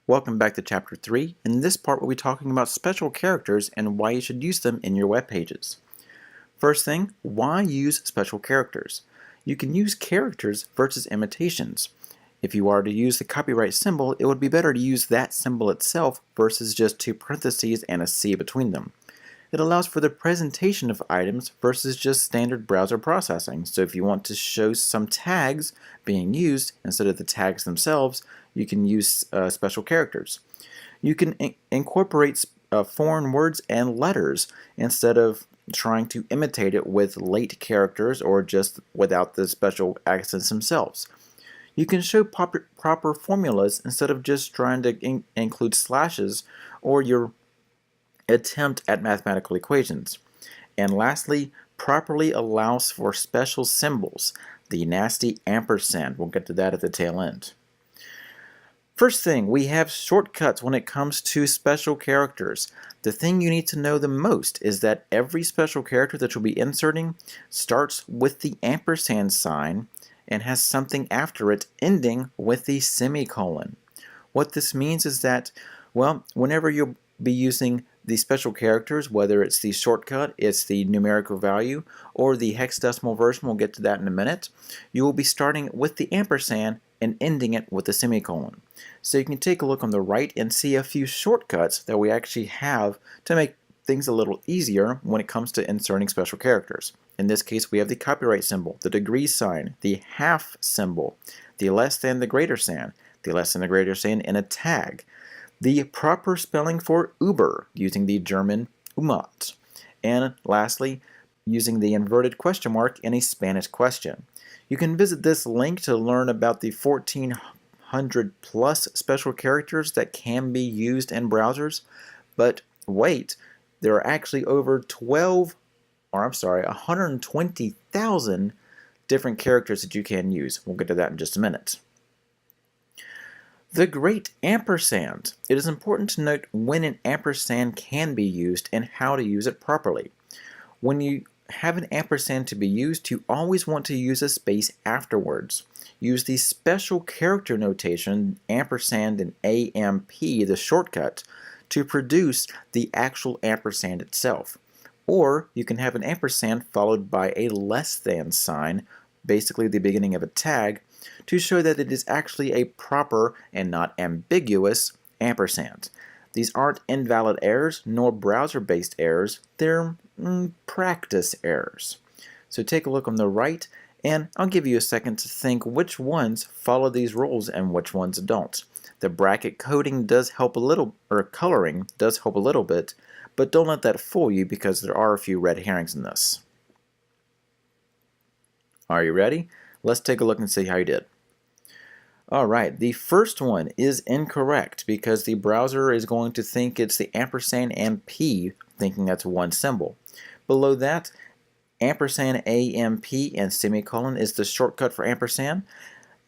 Welcome back to Chapter 3. In this part, we'll be talking about special characters and why you should use them in your web pages. First thing, why use special characters? You can use characters versus imitations. If you are to use the copyright symbol, it would be better to use that symbol itself versus just two parentheses and a C between them. It allows for the presentation of items versus just standard browser processing. So if you want to show some tags being used instead of the tags themselves, you can use special characters. You can incorporate foreign words and letters instead of trying to imitate it with late characters or just without the special accents themselves. You can show proper formulas instead of just trying to include slashes or your attempt at mathematical equations. And lastly, properly allows for special symbols, the nasty ampersand. We'll get to that at the tail end. First thing, we have shortcuts when it comes to special characters. The thing you need to know the most is that every special character that you'll be inserting starts with the ampersand sign and has something after it ending with the semicolon. What this means is that, well, whenever you'll be using the special characters, whether it's the shortcut, it's the numerical value, or the hexadecimal version, we'll get to that in a minute, you will be starting with the ampersand and ending it with a semicolon. So you can take a look on the right and see a few shortcuts that we actually have to make things a little easier when it comes to inserting special characters. In this case, we have the copyright symbol, the degree sign, the half symbol, the less than, the greater than, the less than, the greater than in a tag, the proper spelling for Uber using the German Umlaut, and lastly, using the inverted question mark in a Spanish question. You can visit this link to learn about the 1400 plus special characters that can be used in browsers, but wait, there are actually over 120,000 different characters that you can use. We'll get to that in just a minute. The great ampersand. It is important to note when an ampersand can be used and how to use it properly. When you have an ampersand to be used, you always want to use a space afterwards. Use the special character notation ampersand and AMP, the shortcut, to produce the actual ampersand itself. Or you can have an ampersand followed by a less than sign, basically the beginning of a tag, to show that it is actually a proper and not ambiguous ampersand. These aren't invalid errors nor browser-based errors, they're practice errors. So take a look on the right and I'll give you a second to think which ones follow these rules and which ones don't. The bracket coding does help a little, or coloring does help a little bit, but don't let that fool you because there are a few red herrings in this. Are you ready? Let's take a look and see how you did. Alright, the first one is incorrect because the browser is going to think it's the ampersand and P, thinking that's one symbol. Below that, ampersand AMP and semicolon is the shortcut for ampersand.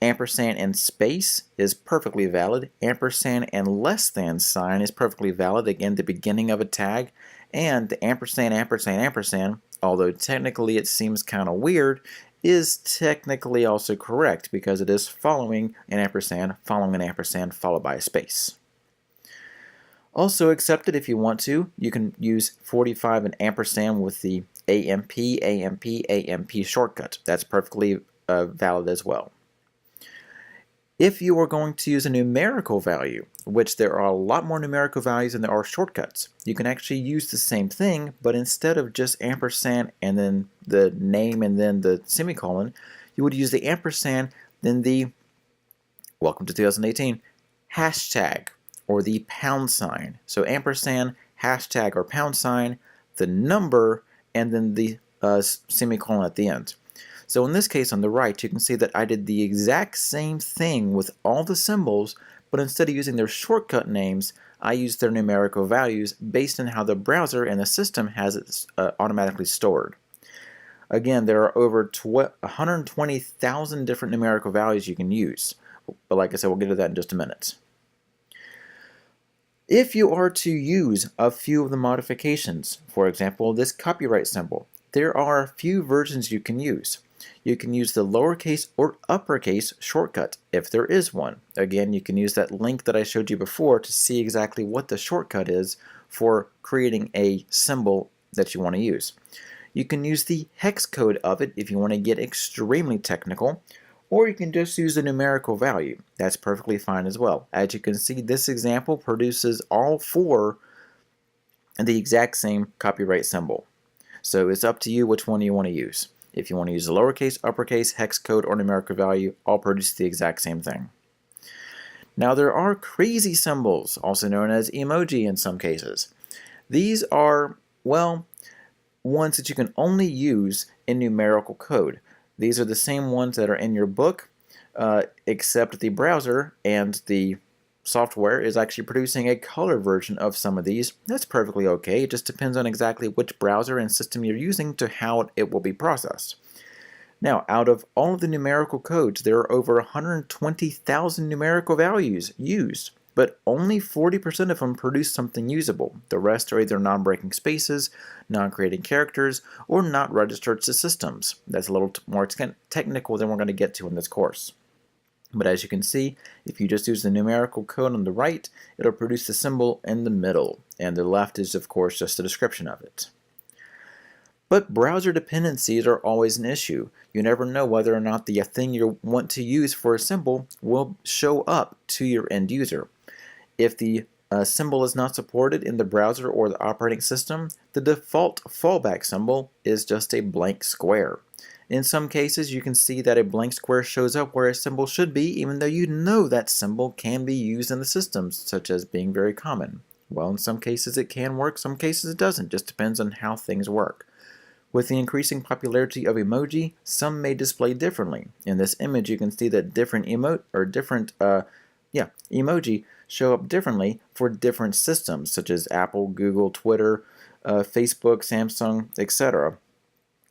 Ampersand and space is perfectly valid. Ampersand and less than sign is perfectly valid, again the beginning of a tag. And the ampersand, ampersand, ampersand, although technically it seems kind of weird, is technically also correct because it is following an ampersand followed by a space. Also accepted if you want to, you can use 45 and ampersand with the AMP, AMP, AMP shortcut. That's perfectly valid as well. If you are going to use a numerical value, which there are a lot more numerical values than there are shortcuts, you can actually use the same thing, but instead of just ampersand and then the name and then the semicolon, you would use the ampersand, then the, welcome to 2018, hashtag or the pound sign. So ampersand, hashtag or pound sign, the number, and then the semicolon at the end. So in this case on the right, you can see that I did the exact same thing with all the symbols, but instead of using their shortcut names, I used their numerical values based on how the browser and the system has it automatically stored. Again, there are over 120,000 different numerical values you can use, but like I said, we'll get to that in just a minute. If you are to use a few of the modifications, for example, this copyright symbol, there are a few versions you can use. You can use the lowercase or uppercase shortcut if there is one. Again, you can use that link that I showed you before to see exactly what the shortcut is for creating a symbol that you want to use. You can use the hex code of it if you want to get extremely technical, or you can just use a numerical value. That's perfectly fine as well. As you can see, this example produces all four the exact same copyright symbol. So it's up to you which one you want to use. If you want to use the lowercase, uppercase, hex code, or numerical value, all produce the exact same thing. Now there are crazy symbols, also known as emoji in some cases. These are, well, ones that you can only use in numerical code. These are the same ones that are in your book, except the browser and the software is actually producing a color version of some of these. That's perfectly okay. It just depends on exactly which browser and system you're using to how it will be processed. Now, out of all of the numerical codes, there are over 120,000 numerical values used, but only 40% of them produce something usable. The rest are either non-breaking spaces, non-creating characters, or not registered to systems. That's a little more technical than we're going to get to in this course. But as you can see, if you just use the numerical code on the right, it'll produce the symbol in the middle, and the left is of course just a description of it. But browser dependencies are always an issue. You never know whether or not the thing you want to use for a symbol will show up to your end user. If the symbol is not supported in the browser or the operating system, the default fallback symbol is just a blank square. In some cases, you can see that a blank square shows up where a symbol should be, even though you know that symbol can be used in the system, such as being very common. Well, in some cases it can work, some cases it doesn't. Just depends on how things work. With the increasing popularity of emoji, some may display differently. In this image, you can see that different emoji show up differently for different systems, such as Apple, Google, Twitter, Facebook, Samsung, etc.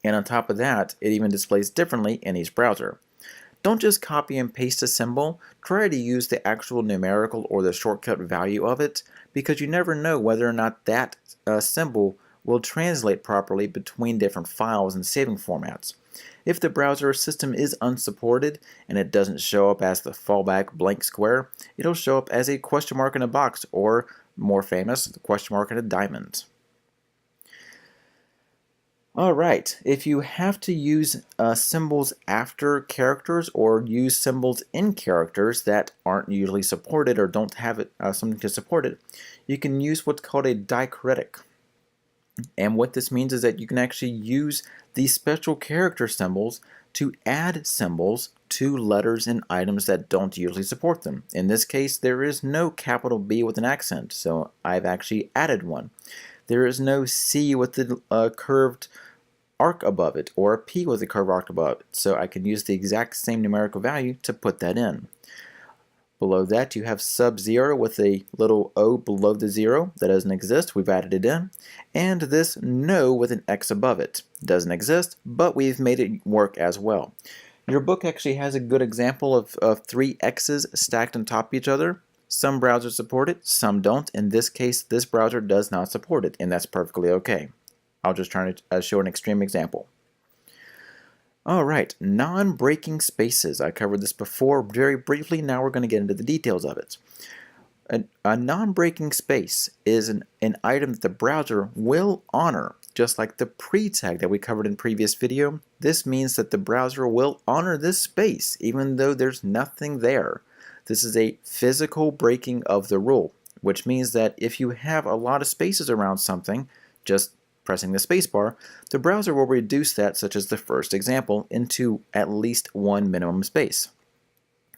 And on top of that, it even displays differently in each browser. Don't just copy and paste a symbol, try to use the actual numerical or the shortcut value of it, because you never know whether or not that symbol will translate properly between different files and saving formats. If the browser system is unsupported and it doesn't show up as the fallback blank square, it'll show up as a question mark in a box, or more famous, the question mark in a diamond. Alright, if you have to use symbols after characters or use symbols in characters that aren't usually supported or don't have something to support it, you can use what's called a diacritic. And what this means is that you can actually use these special character symbols to add symbols to letters and items that don't usually support them. In this case, there is no capital B with an accent, so I've actually added one. There is no C with the curved arc above it, or a P with a curved arc above it, so I can use the exact same numerical value to put that in. Below that, you have sub-zero with a little O below the zero that doesn't exist. We've added it in. And this no with an X above it. Doesn't exist, but we've made it work as well. Your book actually has a good example of three X's stacked on top of each other. Some browsers support it, some don't. In this case, this browser does not support it, and that's perfectly okay. I'll just try to show an extreme example. Alright, non-breaking spaces. I covered this before very briefly, now we're going to get into the details of it. A non-breaking space is an item that the browser will honor, just like the pre-tag that we covered in previous video. This means that the browser will honor this space, even though there's nothing there. This is a physical breaking of the rule, which means that if you have a lot of spaces around something, just pressing the spacebar, the browser will reduce that, such as the first example, into at least one minimum space.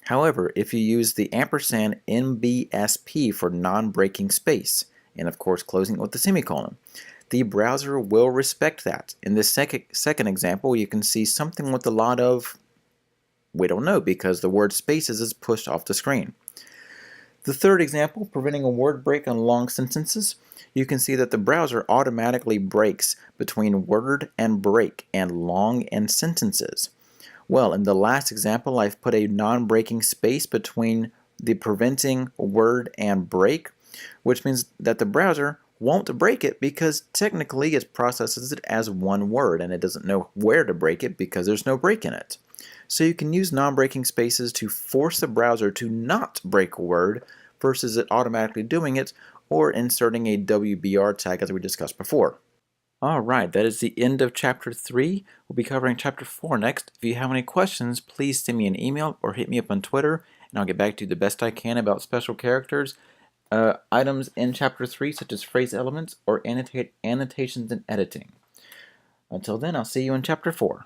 However, if you use the ampersand NBSP for non-breaking space, and of course closing it with the semicolon, the browser will respect that. In this second example, you can see something with a lot of, we don't know, because the word spaces is pushed off the screen. The third example, preventing a word break on long sentences, you can see that the browser automatically breaks between word and break and long and sentences. Well, in the last example, I've put a non-breaking space between the preventing word and break, which means that the browser won't break it because technically it processes it as one word and it doesn't know where to break it because there's no break in it. So you can use non-breaking spaces to force the browser to not break a word versus it automatically doing it, or inserting a WBR tag as we discussed before. Alright, that is the end of Chapter 3. We'll be covering Chapter 4 next. If you have any questions, please send me an email or hit me up on Twitter, and I'll get back to you the best I can about special characters, items in Chapter 3 such as phrase elements or annotations and editing. Until then, I'll see you in Chapter 4.